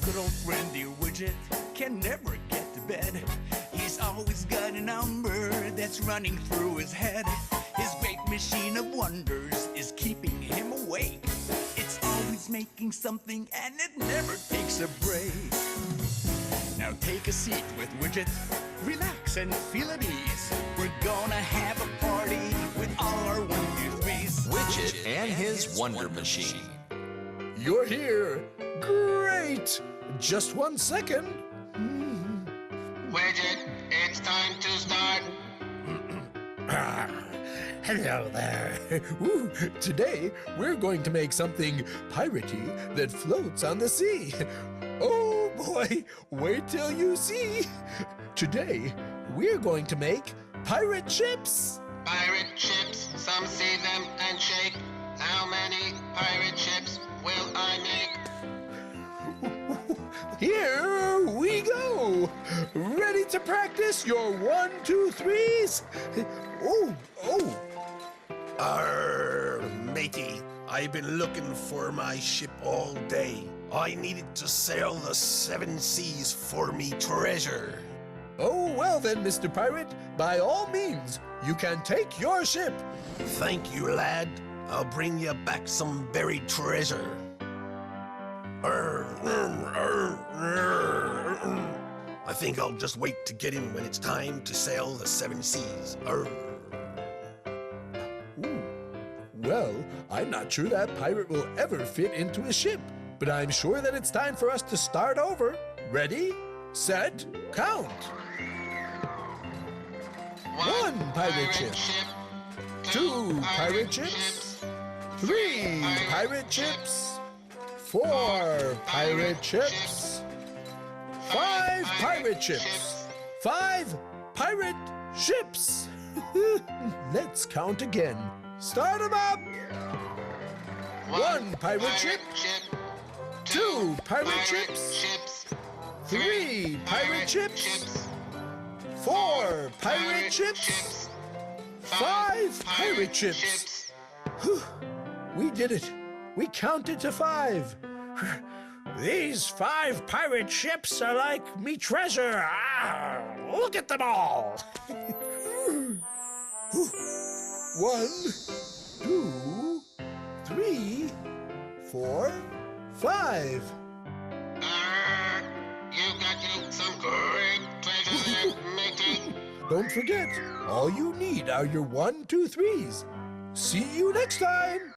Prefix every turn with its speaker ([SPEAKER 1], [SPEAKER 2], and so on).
[SPEAKER 1] good old friendy Widget can never get to bed. He's always got a number that's running through his head. His great machine of wonders is keeping him awake. It's always making something and it never takes a break. Now take a seat with Widget, relax and feel at ease. We're gonna have a party with all our 1, 2, 3s.
[SPEAKER 2] Widget and his Wonder Machine.
[SPEAKER 3] You're here! Great! Just 1 second.
[SPEAKER 4] Widget, it's time to start.
[SPEAKER 3] Hello there. Ooh, today we're going to make something piratey that floats on the sea. Oh boy, wait till you see. Today we're going to make pirate chips.
[SPEAKER 4] Pirate chips, some see them and shake. How many pirate chips will I make?
[SPEAKER 3] Here we go. Ready to practice your 1, 2, 3s? Oh.
[SPEAKER 5] Matey, I've been looking for my ship all day. I needed to sail the 7 seas for me treasure.
[SPEAKER 3] Oh, well then, Mr. Pirate, by all means, you can take your ship.
[SPEAKER 5] Thank you, lad. I'll bring you back some buried treasure. I think I'll just wait to get in when it's time to sail the 7 seas.
[SPEAKER 3] Well, I'm not sure that pirate will ever fit into a ship, but I'm sure that it's time for us to start over. Ready, set, count. 1 pirate ship. 2 pirate ships. 3 pirate ships. 4 pirate ships. 5 pirate ships. 5 pirate ships. Let's count again. Start 'em up. 1 pirate ship. 2 pirate ships. 3 pirate ships. 4 pirate ships. 5 pirate ships. We did it. We counted to 5. These 5 pirate ships are like me treasure. Look at them all. 1, 2, 3, 4, 5.
[SPEAKER 4] You got some great treasure there, matey.
[SPEAKER 3] Don't forget, all you need are your 1, 2, 3s. See you next time.